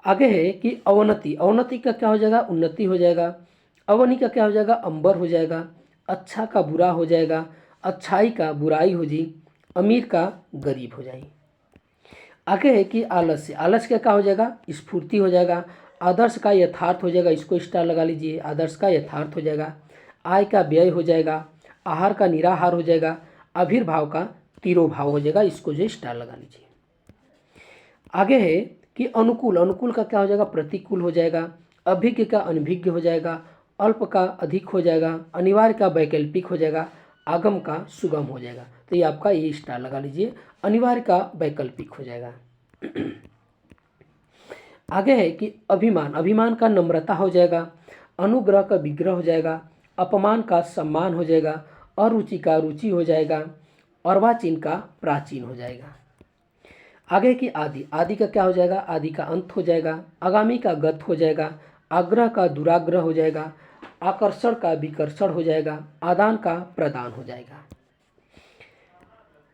आगे है कि अवनति, अवनति का क्या हो जाएगा, उन्नति हो जाएगा, अवनी का क्या हो जाएगा, अंबर हो जाएगा। अच्छा का बुरा हो जाएगा, अच्छाई का बुराई हो जी, अमीर का गरीब हो जाए। आगे है कि आलस्य, आलस्य का क्या हो जाएगा, स्फूर्ति हो जाएगा। आदर्श का यथार्थ हो जाएगा, इसको स्टार लगा लीजिए, आदर्श का यथार्थ हो जाएगा। आय का व्यय हो जाएगा, आहार का निराहार हो जाएगा, आविर्भाव का तिरोभाव हो जाएगा, इसको जो स्टार लगा लीजिए। आगे है कि अनुकूल, अनुकूल का क्या हो जाएगा, प्रतिकूल हो जाएगा। अभिज्ञ का अनभिज्ञ हो जाएगा, अल्प का अधिक हो जाएगा, अनिवार्य का वैकल्पिक हो जाएगा, आगम का सुगम हो जाएगा। तो ये आपका ये स्टार लगा लीजिए, अनिवार्य का वैकल्पिक हो जाएगा। आगे है कि अभिमान, अभिमान का नम्रता हो जाएगा, अनुग्रह का विग्रह हो जाएगा, अपमान का सम्मान हो जाएगा, अरुचि का रुचि हो जाएगा, अर्वाचीन का प्राचीन हो जाएगा। आगे की आदि, आदि का क्या हो जाएगा, आदि का अंत हो जाएगा, आगामी का गत हो जाएगा, आग्रह का दुराग्रह हो जाएगा, आकर्षण का विकर्षण हो जाएगा, आदान का प्रदान हो जाएगा।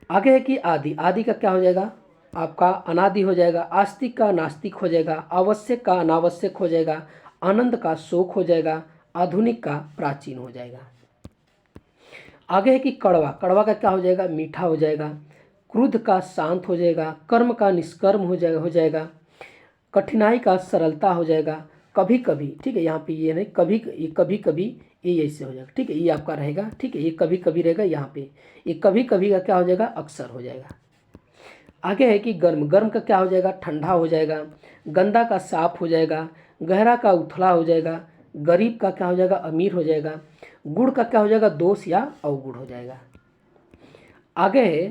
आगे है कि आदि, आदि का क्या हो जाएगा, आपका अनादि हो जाएगा, आस्तिक का नास्तिक हो जाएगा, आवश्यक का अनावश्यक हो जाएगा, आनंद का शोक हो जाएगा, आधुनिक का प्राचीन हो जाएगा। आगे है कि कड़वा, कड़वा का क्या हो जाएगा, मीठा हो जाएगा, क्रोध का शांत हो जाएगा, कर्म का निष्कर्म हो जाएगा, कठिनाई का सरलता हो जाएगा, कभी कभी, ठीक है, यहाँ पे ये नहीं, कभी कभी ये ऐसे हो जाएगा, ठीक है, ये आपका रहेगा, ठीक है, ये कभी कभी रहेगा, यहाँ पे ये कभी कभी का क्या हो जाएगा, अक्सर हो जाएगा। आगे है कि गर्म, गर्म का क्या हो जाएगा, ठंडा हो जाएगा, गंदा का साफ हो जाएगा, गहरा का उथला हो जाएगा, गरीब का क्या हो जाएगा, अमीर हो जाएगा, गुड़ का क्या हो जाएगा, दोष या अवगुण हो जाएगा। आगे है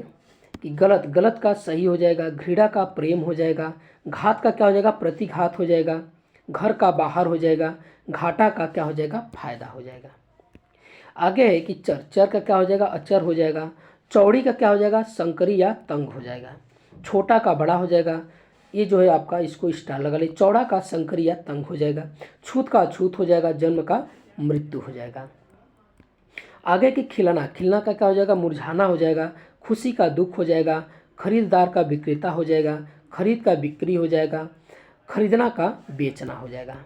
कि गलत, गलत का सही हो जाएगा, घृणा का प्रेम हो जाएगा, घात का क्या हो जाएगा, प्रतिघात हो जाएगा, घर का बाहर हो जाएगा, घाटा का क्या हो जाएगा, फायदा हो जाएगा। आगे है कि चर, चर का क्या हो जाएगा, अचर हो जाएगा, चौड़ी का क्या हो जाएगा, संकरी या तंग हो जाएगा, छोटा का बड़ा हो जाएगा, ये जो है आपका इसको स्टार लगा ले, चौड़ा का संकरी या तंग हो जाएगा, छूत का अछूत हो जाएगा, जन्म का मृत्यु हो जाएगा। आगे कि खिलना, खिलना का क्या हो जाएगा, मुरझाना हो जाएगा, खुशी का दुख हो जाएगा, खरीदार का विक्रेता हो जाएगा, खरीद का बिक्री हो जाएगा, खरीदना का बेचना हो जाएगा।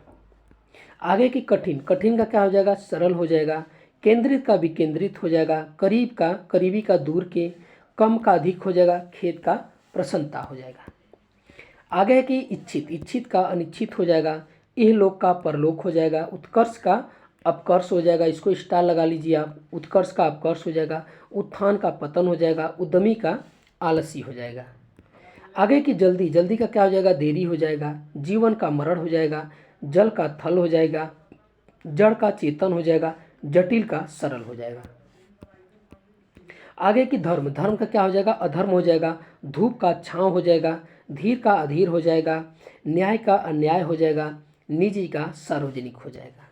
आगे की कठिन, कठिन का क्या हो जाएगा, सरल हो जाएगा, केंद्रित का विकेंद्रित हो जाएगा, करीब का करीबी का दूर के, कम का अधिक हो जाएगा, खेत का प्रसन्नता हो जाएगा। आगे की इच्छित, इच्छित का अनिच्छित हो जाएगा, इहलोक का परलोक हो जाएगा, उत्कर्ष का अपकर्ष हो जाएगा, इसको स्टार लगा लीजिए आप, उत्कर्ष का अपकर्ष हो जाएगा, उत्थान का पतन हो जाएगा, उद्यमी का आलसी हो जाएगा। आगे की जल्दी, जल्दी का क्या हो जाएगा, देरी हो जाएगा, जीवन का मरण हो जाएगा, जल का थल हो जाएगा, जड़ का चेतन हो जाएगा, जटिल का सरल हो जाएगा। आगे की धर्म, धर्म का क्या हो जाएगा, अधर्म हो जाएगा, धूप का छांव हो जाएगा, धीर का अधीर हो जाएगा, न्याय का अन्याय हो जाएगा, निजी का सार्वजनिक हो जाएगा।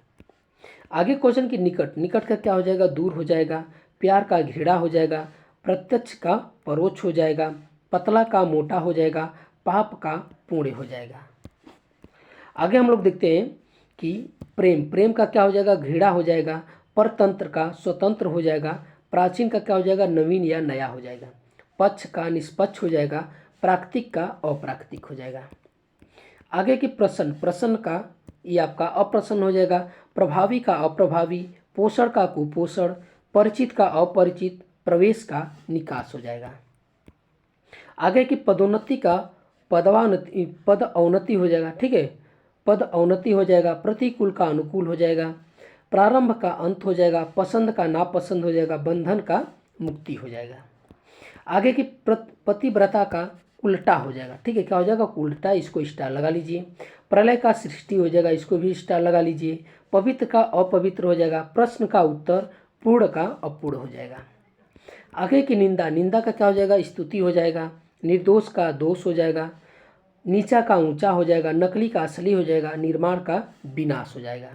आगे क्वेश्चन की निकट, निकट का क्या हो जाएगा, दूर हो जाएगा, प्यार का घृणा हो जाएगा, प्रत्यक्ष का परोक्ष हो जाएगा, पतला का मोटा हो जाएगा, पाप का पुण्य हो जाएगा। आगे हम लोग देखते हैं कि प्रेम, प्रेम का क्या हो जाएगा, घृणा हो जाएगा, परतंत्र का स्वतंत्र हो जाएगा, प्राचीन का क्या हो जाएगा, नवीन या नया हो जाएगा, पक्ष का निष्पक्ष हो जाएगा, प्राकृतिक का अप्राकृतिक हो जाएगा। आगे की प्रसन्न, प्रसन्न का ये आपका अप्रसन्न हो जाएगा, प्रभावी का अप्रभावी, पोषण का कुपोषण, परिचित का अपरिचित, प्रवेश का निकास हो जाएगा। आगे की पदोन्नति का पदवान्नति, पद अवनति हो जाएगा, ठीक है, पद अवनति हो जाएगा, प्रतिकूल का अनुकूल हो जाएगा, प्रारंभ का अंत हो जाएगा, पसंद का नापसंद हो जाएगा, बंधन का मुक्ति हो जाएगा। आगे की पतिव्रता का उल्टा हो जाएगा, ठीक है, क्या हो जाएगा, उल्टा, इसको स्टार लगा लीजिए। प्रलय का सृष्टि हो जाएगा, इसको भी स्टार लगा लीजिए। पवित्र का अपवित्र हो जाएगा, प्रश्न का उत्तर, पूर्ण का अपूर्ण हो जाएगा। आगे की निंदा, निंदा का क्या हो जाएगा, स्तुति हो जाएगा, निर्दोष का दोष हो जाएगा, नीचा का ऊंचा हो जाएगा, नकली का असली हो जाएगा, निर्माण का विनाश हो जाएगा।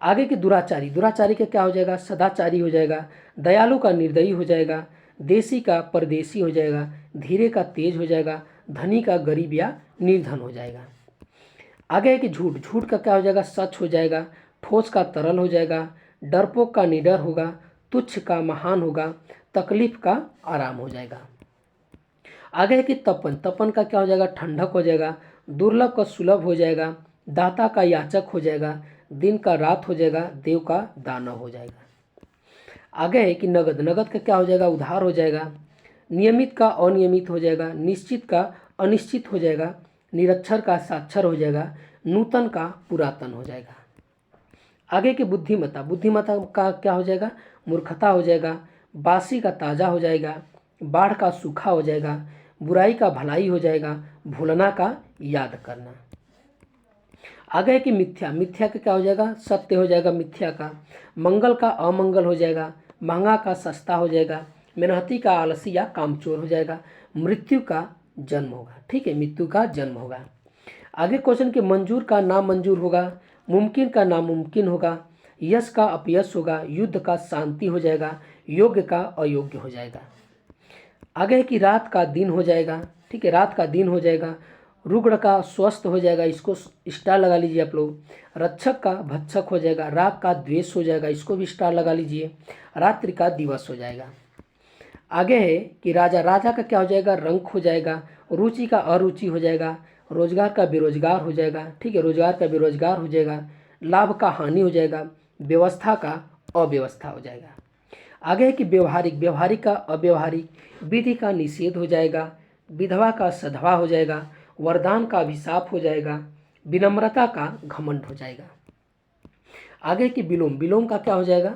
आगे की दुराचारी, दुराचारी का क्या हो जाएगा, सदाचारी हो जाएगा, दयालु का निर्दयी हो जाएगा, देसी का परदेसी हो जाएगा, धीरे का तेज हो जाएगा, धनी का गरीब या निर्धन हो जाएगा। आगे है कि झूठ, झूठ का क्या हो जाएगा, सच हो जाएगा, ठोस का तरल हो जाएगा, डरपोक का निडर होगा, तुच्छ का महान होगा, तकलीफ का आराम हो जाएगा। आगे है कि तपन, तपन का क्या हो जाएगा, ठंडक हो जाएगा, दुर्लभ का सुलभ हो जाएगा, दाता का याचक हो जाएगा, दिन का रात हो जाएगा, देव का दानव हो जाएगा। आगे है कि नगद, नगद का क्या हो जाएगा, उधार हो जाएगा। नियमित का अनियमित हो जाएगा, निश्चित का अनिश्चित हो जाएगा, निरक्षर का साक्षर हो जाएगा, नूतन का पुरातन हो जाएगा। आगे की बुद्धिमत्ता, बुद्धिमत्ता का क्या हो जाएगा, मूर्खता हो जाएगा, बासी का ताज़ा हो जाएगा, बाढ़ का सूखा हो जाएगा, बुराई का भलाई हो जाएगा, भूलना का याद करना। आगे कि मिथ्या, मिथ्या का क्या हो जाएगा, सत्य हो जाएगा मिथ्या का, मंगल का अमंगल हो जाएगा, महंगा का सस्ता हो जाएगा, मेहनती का आलसी या कामचोर हो जाएगा, मृत्यु का जन्म होगा। ठीक है, मृत्यु का जन्म होगा। आगे क्वेश्चन के मंजूर का नामंजूर होगा, मुमकिन का नामुमकिन होगा, यश का अपयश होगा, युद्ध का शांति हो जाएगा, योग्य का अयोग्य हो जाएगा। आगे है कि रात का दिन हो जाएगा। ठीक है, रात का दिन हो जाएगा, रुग्ण का स्वस्थ हो जाएगा, इसको स्टार लगा लीजिए आप लोग। रक्षक का भक्षक हो जाएगा, राग का द्वेष हो जाएगा, इसको भी स्टार लगा लीजिए। रात्रि का दिवस हो जाएगा। आगे है कि राजा, राजा का क्या हो जाएगा, रंक हो जाएगा, रुचि का अरुचि हो जाएगा, रोजगार का बेरोजगार हो जाएगा। ठीक है, रोजगार का बेरोजगार हो जाएगा, लाभ का हानि हो जाएगा, व्यवस्था का अव्यवस्था हो जाएगा। आगे है कि व्यवहारिक, व्यवहारिक का अव्यवहारिक, विधि का निषेध हो जाएगा, विधवा का सधवा हो जाएगा, वरदान का अभिशाप हो जाएगा, विनम्रता का घमंड हो जाएगा। आगे की विलोम, विलोम का क्या हो जाएगा,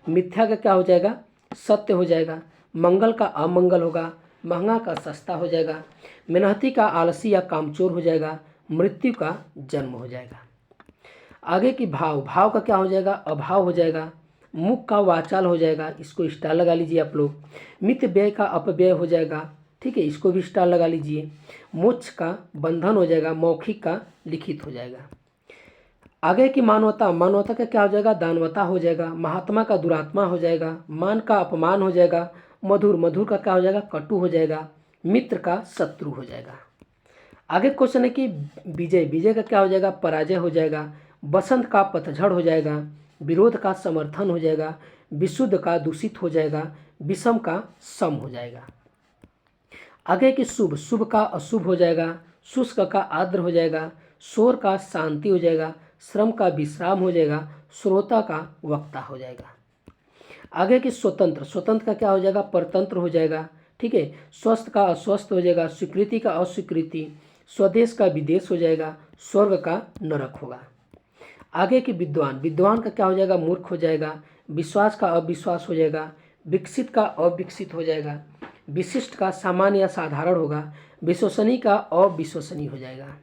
मिथ्या का क्या हो जाएगा, सत्य हो जाएगा, मंगल का अमंगल होगा, महंगा का सस्ता हो जाएगा, मेहनती का आलसी या कामचोर हो जाएगा, मृत्यु का जन्म हो जाएगा। आगे की भाव, भाव का क्या हो जाएगा, अभाव हो जाएगा, मुख का वाचाल हो जाएगा, इसको स्टार लगा लीजिए आप लोग। मित व्यय का अपव्यय हो जाएगा। ठीक है, इसको भी स्टार लगा लीजिए। मोक्ष का बंधन हो जाएगा, मौखिक का लिखित हो जाएगा। आगे की मानवता, मानवता का क्या हो जाएगा, दानवता हो जाएगा, महात्मा का दुरात्मा हो जाएगा, मान का अपमान हो जाएगा, मधुर, मधुर का क्या हो जाएगा, कटु हो जाएगा, मित्र का शत्रु हो जाएगा। आगे क्वेश्चन है कि विजय, विजय का क्या हो जाएगा, पराजय हो जाएगा, बसंत का पतझड़ हो जाएगा, विरोध का समर्थन हो जाएगा, विशुद्ध का दूषित हो जाएगा, विषम का सम हो जाएगा। आगे की शुभ, शुभ का अशुभ हो जाएगा, शुष्क का आर्द्र हो जाएगा, शोर का शांति हो जाएगा, श्रम का विश्राम हो जाएगा, श्रोता का वक्ता हो जाएगा। आगे की स्वतंत्र, स्वतंत्र का क्या हो जाएगा, परतंत्र हो जाएगा। ठीक है, स्वस्थ का अस्वस्थ हो जाएगा, स्वीकृति का अस्वीकृति, स्वदेश का विदेश हो जाएगा, स्वर्ग का नरक होगा। आगे की विद्वान, विद्वान का क्या हो जाएगा, मूर्ख हो जाएगा, विश्वास का अविश्वास हो जाएगा, विकसित का अविकसित हो जाएगा, विशिष्ट का सामान्य या साधारण होगा, विश्वसनीय का अविश्वसनीय हो जाएगा।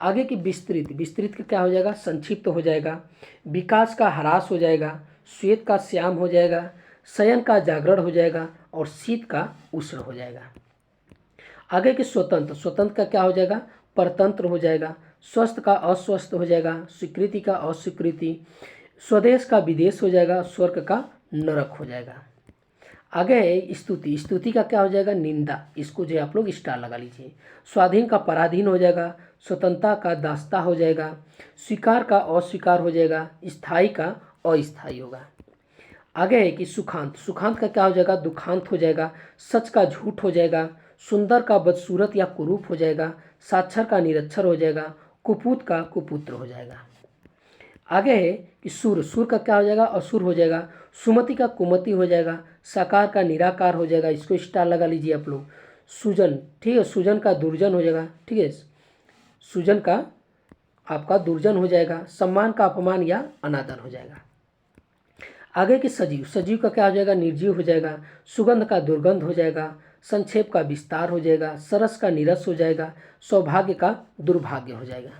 आगे की विस्तृत, विस्तृत का क्या हो जाएगा, संक्षिप्त हो जाएगा, विकास का ह्रास हो जाएगा, श्वेत का श्याम हो जाएगा, शयन का जागरण हो जाएगा और शीत का उष्ण हो जाएगा। आगे के स्वतंत्र, स्वतंत्र का क्या हो जाएगा, परतंत्र हो जाएगा, स्वस्थ का अस्वस्थ हो जाएगा, स्वीकृति का अस्वीकृति, स्वदेश का विदेश हो जाएगा, स्वर्ग का नरक हो जाएगा। आगे है स्तुति, स्तुति का क्या हो जाएगा, निंदा, इसको जो आप लोग स्टार लगा लीजिए। स्वाधीन का पराधीन हो जाएगा, स्वतंत्रता का दास्ता हो जाएगा, स्वीकार का अस्वीकार हो जाएगा, स्थायी का अस्थायी होगा। आगे है कि सुखांत, सुखांत का क्या हो जाएगा, दुखांत हो जाएगा, सच का झूठ हो जाएगा, सुंदर का बदसूरत या कुरूप हो जाएगा, साक्षर का निरक्षर हो जाएगा, कुपूत का कुपुत्र हो जाएगा। आगे है कि सुर, सुर का क्या हो जाएगा, असुर हो जाएगा, सुमति का कुमति हो जाएगा, साकार का निराकार हो जाएगा, इसको स्टार लगा लीजिए आप लोग। सुजन, ठीक है, सुजन का दुर्जन हो जाएगा। ठीक है, सुजन का आपका दुर्जन हो जाएगा, सम्मान का अपमान या अनादर हो जाएगा। आगे की सजीव, सजीव का क्या हो जाएगा, निर्जीव हो जाएगा, सुगंध का दुर्गंध हो जाएगा, संक्षेप का विस्तार हो जाएगा, सरस का नीरस हो जाएगा, सौभाग्य का दुर्भाग्य हो जाएगा।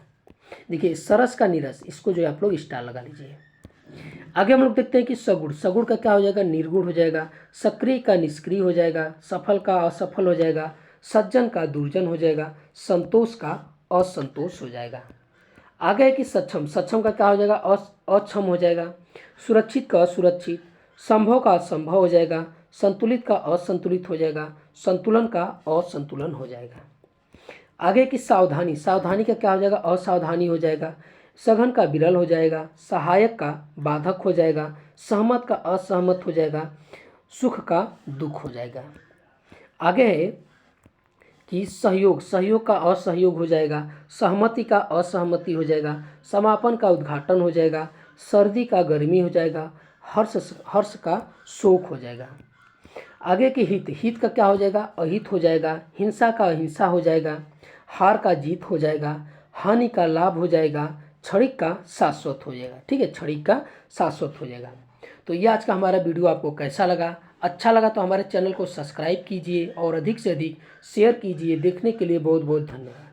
देखिए सरस का नीरस, इसको जो है आप लोग स्टार लगा लीजिए। आगे हम लोग देखते हैं कि सगुण, सगुण का क्या हो जाएगा, निर्गुण हो जाएगा, सक्रिय का निष्क्रिय हो जाएगा, सफल का असफल हो जाएगा, सज्जन का दुर्जन हो जाएगा, संतोष का असंतोष हो जाएगा। आगे है कि सक्षम, सक्षम का क्या हो जाएगा, अक्षम हो जाएगा, सुरक्षित का असुरक्षित, संभव का असंभव हो जाएगा, संतुलित का असंतुलित हो जाएगा, संतुलन का असंतुलन हो जाएगा। आगे की सावधानी, सावधानी का क्या हो जाएगा, असावधानी हो जाएगा, सघन का विरल हो जाएगा, सहायक का बाधक हो जाएगा, सहमत का असहमत हो जाएगा, सुख का दुख हो जाएगा। आगे है कि सहयोग का असहयोग हो जाएगा, सहमति का असहमति हो जाएगा, समापन का उद्घाटन हो जाएगा, सर्दी का गर्मी हो जाएगा, हर्ष का शोक हो जाएगा। आगे के हित का क्या हो जाएगा, अहित हो जाएगा, हिंसा का अहिंसा हो जाएगा, हार का जीत हो जाएगा, हानि का लाभ हो जाएगा, क्षणिक का शाश्वत हो जाएगा। ठीक है, क्षणिक का शाश्वत हो जाएगा। तो ये आज का हमारा वीडियो आपको कैसा लगा? अच्छा लगा तो हमारे चैनल को सब्सक्राइब कीजिए और अधिक से अधिक शेयर कीजिए। देखने के लिए बहुत बहुत धन्यवाद।